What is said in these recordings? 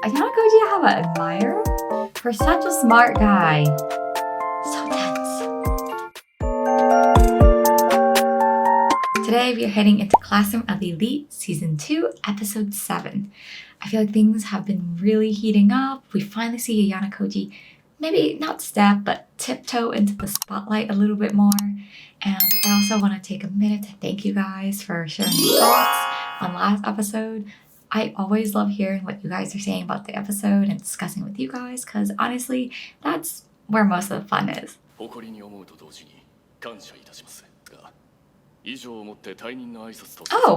Ayanokoji have an admirer? For such a smart guy. So tense. Today we are heading into Classroom of the Elite Season 2, Episode 7. I feel like things have been really heating up. We finally see Ayanokoji maybe not step, but tiptoe into the spotlight a little bit more. And I also want to take a minute to thank you guys for sharing your thoughts on last episode. I always love hearing what you guys are saying about the episode and discussing with you guys, because honestly, that's where most of the fun is. Oh,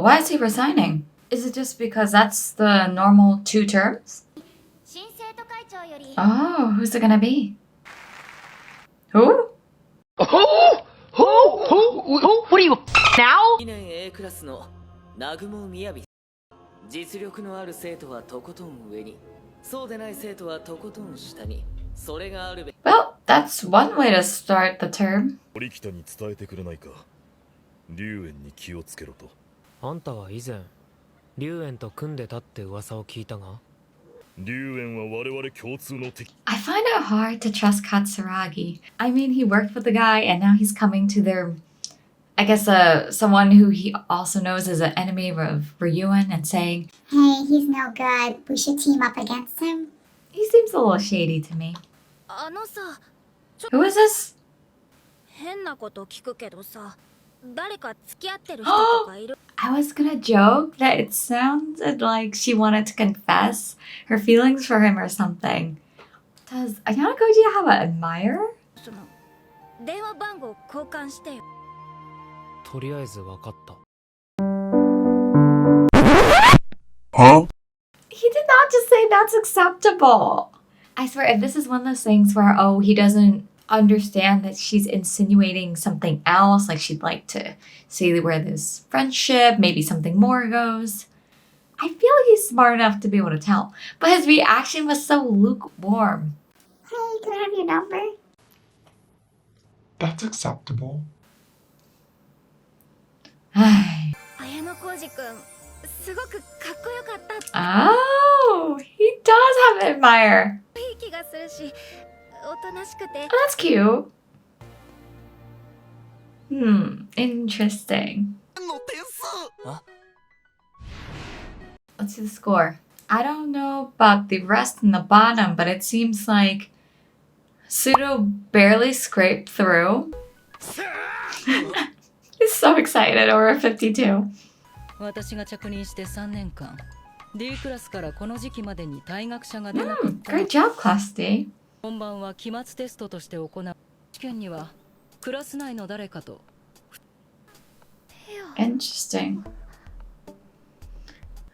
why is he resigning? Is it just because that's the normal 2 terms? Oh, who's it gonna be? Who? What are you now? 実力のある生徒はとことん上に、そうでない生徒はとことん下に。それがあるべ。Well, that's one way to start the term. ホリキタに伝えてくれないか。龍炎に気をつけろと。あんたは以前、龍炎と組んでたって噂を聞いたが。龍炎は我々共通の敵。I find it hard to trust Katsuragi. I mean, he worked with the guy, and now he's coming to their, I guess, someone who he also knows is an enemy of Ryuen and saying, "Hey, he's no good. We should team up against him." He seems a little shady to me. Who is this? 変なこと聞くけどさ、誰か付き合ってる人とかいる? I was gonna joke that it sounded like she wanted to confess her feelings for him or something. Does Ayanokoji have an admirer? 電話番号交換してよ。とりあえず分かった。Huh? He did not just say that's acceptable. I swear, if this is one of those things where, oh, he doesn't understand that she's insinuating something else, like she'd like to see where this friendship, maybe something more goes. I feel like he's smart enough to be able to tell. But his reaction was so lukewarm. Hey, can I have your number? That's acceptable. Ayanokoji君、すごくかっこよかったって。Oh, he does have an admirer. いい気がするし、おとなしくて。Oh, that's cute. Interesting. Let's see the score. I don't know about the rest in the bottom, but it seems like Pseudo barely scraped through. He's so excited over 52. 私が着任して3年間、D クラスからこの時期までに退学者が出なかった。Great job, Class D. 本番は期末テストとして行う。試験にはクラス内の誰かと。Interesting.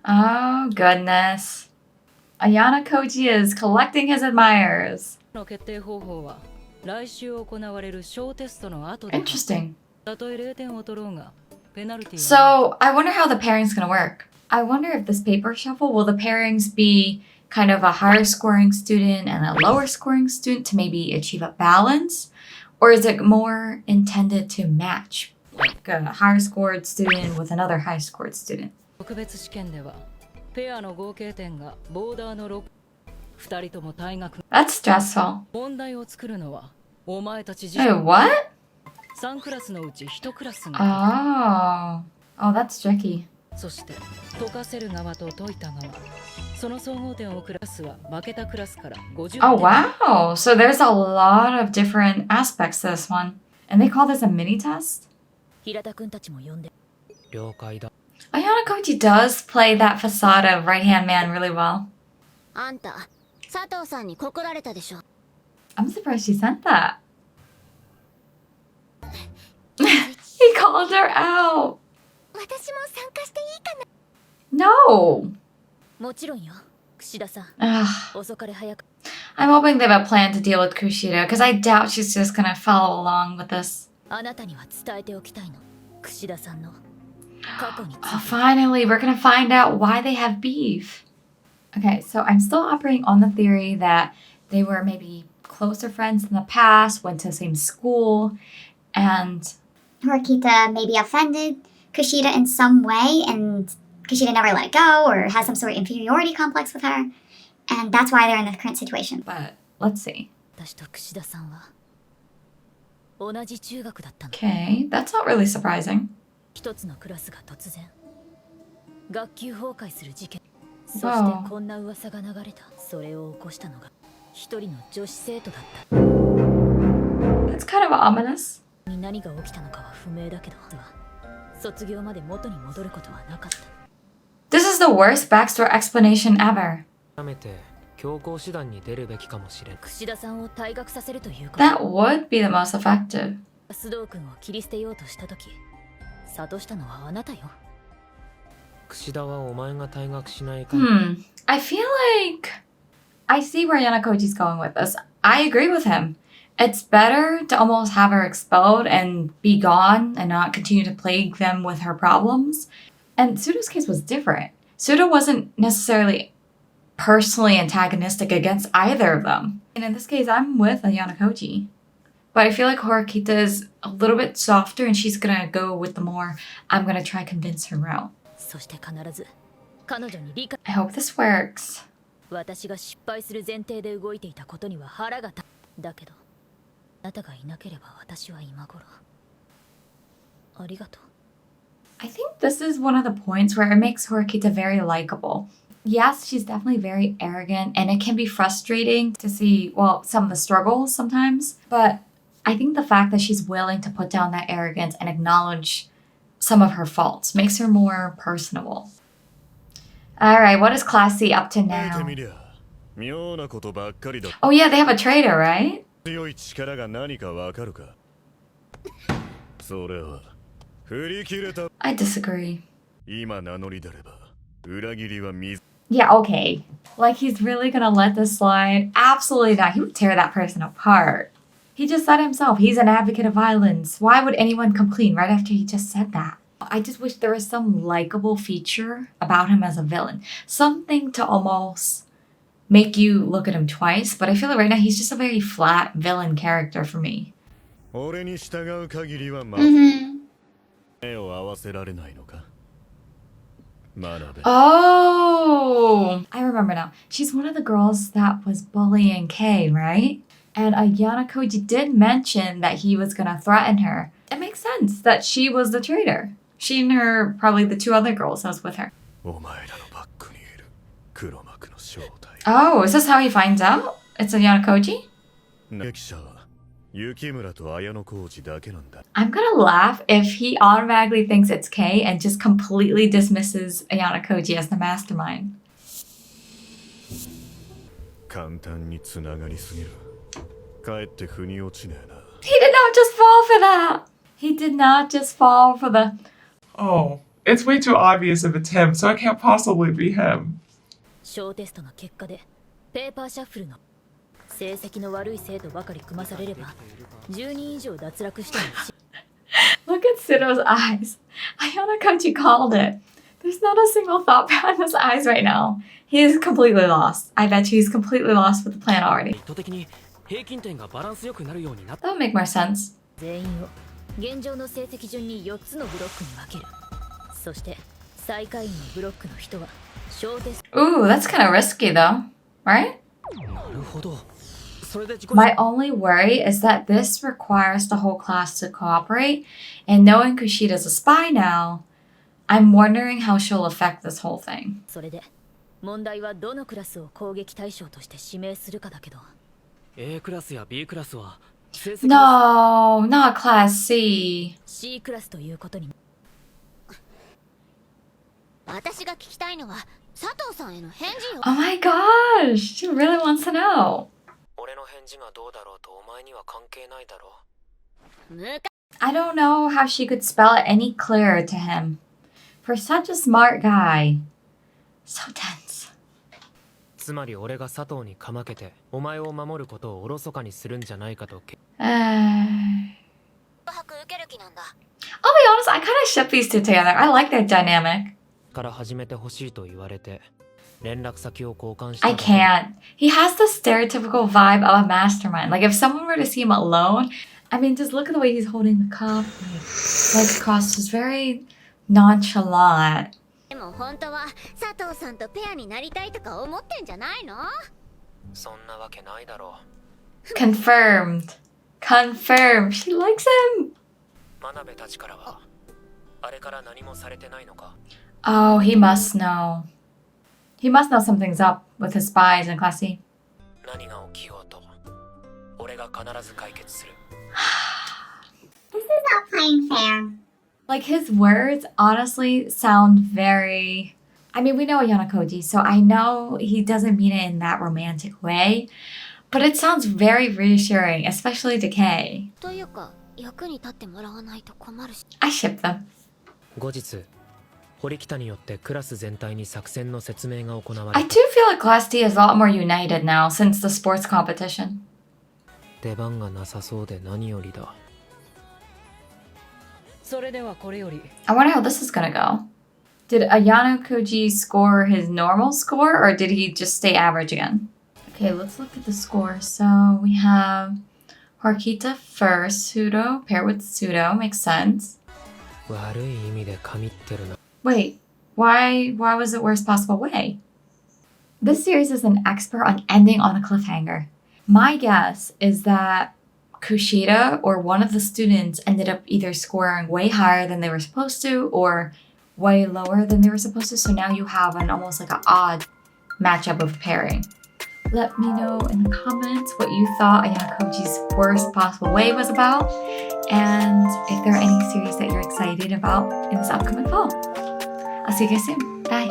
Oh, goodness. Ayanokoji is collecting his admirers. の決定方法は来週行われる小テストの後で。Interesting. たとえ0点を取ろうが、ペナルティ So, I wonder how the pairing's gonna work. I wonder if this paper shuffle, will the pairings be kind of a higher scoring student and a lower scoring student to maybe achieve a balance? Or is it more intended to match, like a higher scored student with another high scored student? 特別試験では、ペアの合計点がボーダーの6、2人とも退学。That's stressful. 問題を作るのは、お前たち自 Wait, 身。what? 3クラスのうち1クラスが。Oh, that's tricky. そして、解かせる側と解いた側。その総合点をクラスは負けたクラスから50点。Oh, wow. So there's a lot of different aspects to this one. And they call this a mini test? 平田君たちも呼んで。了解だ。Ayanokoji does play that facade of right-hand man really well. あんた、佐藤さんに告られたでしょ。I'm surprised she sent that. He called her out. 私も参加していいかな。 No. もちろんよ、櫛田さん。 Ugh. 遅かれ早く。I'm hoping they have a plan to deal with Kushida, because I doubt she's just gonna follow along with this. あなたには伝えておきたいの、櫛田さんの過去について。Finally, we're gonna find out why they have beef. Okay, so I'm still operating on the theory that they were maybe closer friends in the past, went to the same school, and Horikita may be offended Kushida in some way, and Kushida never let it go or has some sort of inferiority complex with her. And that's why they're in the current situation. But let's see. 私と櫛田さんは同じ中学だったの。 Okay, that's not really surprising. 一つのクラスが突然学級崩壊する事件。そし Wow. てこんな噂が流れた。それを起こしたのが一人の女子生徒だった。 It's kind of ominous. 何が起きたのかは不明だけど、卒業まで元に戻ることはなかった。 This is the worst backstory explanation ever. やめて強行手段に出るべきかもしれん。櫛田さんを退学させるということ。 That would be the most effective. 須藤君を切り捨てようとしたとき、諭したのはあなたよ。櫛田はお前が退学しないかり。I feel like I see where Ayanokoji's going with this. I agree with him. It's better to almost have her expelled and be gone and not continue to plague them with her problems. And Sudo's case was different. Sudo wasn't necessarily personally antagonistic against either of them. And in this case, I'm with Ayanokoji. But I feel like Horikita is a little bit softer and she's gonna go with the more, I'm gonna try convince her route. そして必ず彼女に理解。 I hope this works. 私が失敗する前提で動いていたことには腹が立つ。だけど、あなたがいなければ私は今頃。ありがとう。 I think this is one of the points where it makes Horikita very likable. Yes, she's definitely very arrogant and it can be frustrating to see, well, some of the struggles sometimes. But I think the fact that she's willing to put down that arrogance and acknowledge some of her faults makes her more personable. Alright, what is Class C up to now? Oh yeah, they have a traitor, right? I disagree. Yeah, okay. Like he's really gonna let this slide? Absolutely not. He would tear that person apart. He just said himself, he's an advocate of violence. Why would anyone come clean right after he just said that? I just wish there was some likable feature about him as a villain. Something to almost make you look at him twice. But I feel like right now he's just a very flat villain character for me. Oh, I remember now. She's one of the girls that was bullying Kei, right? And Ayanokoji did mention that he was gonna threaten her. It makes sense that she was the traitor. She and her, probably the two other girls that was with her. Oh, is this how he finds out? It's Ayanokoji? I'm gonna laugh if he automatically thinks it's Kei and just completely dismisses Ayanokoji as the mastermind. He did not just fall for that! He did not just fall for the... Oh, it's way too obvious if it's him, so it can't possibly be him. 小テストの結果でペーパーシャッフルの成績の悪い生徒ばかり組まされれば10人以上脱落しても Look at Sudo's eyes. Ayanokoji called it. There's not a single thought behind his eyes right now. He is completely lost. I bet you he's completely lost with the plan already. That would make more sense. 全員を現状の成績順に4つのブロックに分ける。そして最下位のブロックの人は小テスト。 Ooh, that's kind of risky though, right? My only worry is that this requires the whole class to cooperate, and knowing Kushida's a spy now, I'm wondering how she'll affect this whole thing. それで問題はどのクラスを攻撃対象として指名するかだけど。 A クラスや B クラスは No, not Class C. C クラスということに。私が聞きたいのは佐藤さんへの返事よ。 Oh my gosh, she really wants to know. 俺の返事がどうだろうとお前には関係ないだろう。 I don't know how she could spell it any clearer to him. For such a smart guy. So tense. つまり俺が佐藤にかまけてお前を守ることをおろそかにするんじゃないかと。 I'll受ける気なんだ。 be honest, I kind of ship these two together. I like their dynamic. から始めてほしいと言われて連絡先を交換した。 I can't. He has the stereotypical vibe of a mastermind. Like if someone were to see him alone, I mean, just look at the way he's holding the cup. Like, legs crossed, just very nonchalant. でも本当は佐藤さんとペアになりたいとか思ってんじゃないの？そんなわけないだろ Confirmed. Confirmed. She likes him. う。真鍋たちからはあれから何もされてないのか。 Oh, he must know. He must know something's up with his spies in Class C. 何が起きようと俺が必ず解決する。 This is not playing fair. Like, his words honestly sound very... I mean, we know Ayanokoji, so I know he doesn't mean it in that romantic way, but it sounds very reassuring, especially to Kay. というか役に立ってもらわないと困るし。 I ship them. 後日堀北によってクラス全体に作戦の説明が行わ I れ do feel like Class D is a lot more united now since the sports competition. 出番がなさそうで何よりだ。 それではこれより I wonder how this is gonna go. Did Ayanokoji score his normal score, or did he just stay average again? Okay, let's look at the score. So we have Horikita first, Pseudo, paired with Pseudo, makes sense. 悪い意味で神ってるな。 Wait, why was it worst possible way? This series is an expert on ending on a cliffhanger. My guess is that Kushida or one of the students ended up either scoring way higher than they were supposed to or way lower than they were supposed to. So now you have an almost like an odd matchup of pairing. Let me know in the comments what you thought Ayanokoji's worst possible way was about, and if there are any series that you're excited about in this upcoming fall. I'll see you guys soon.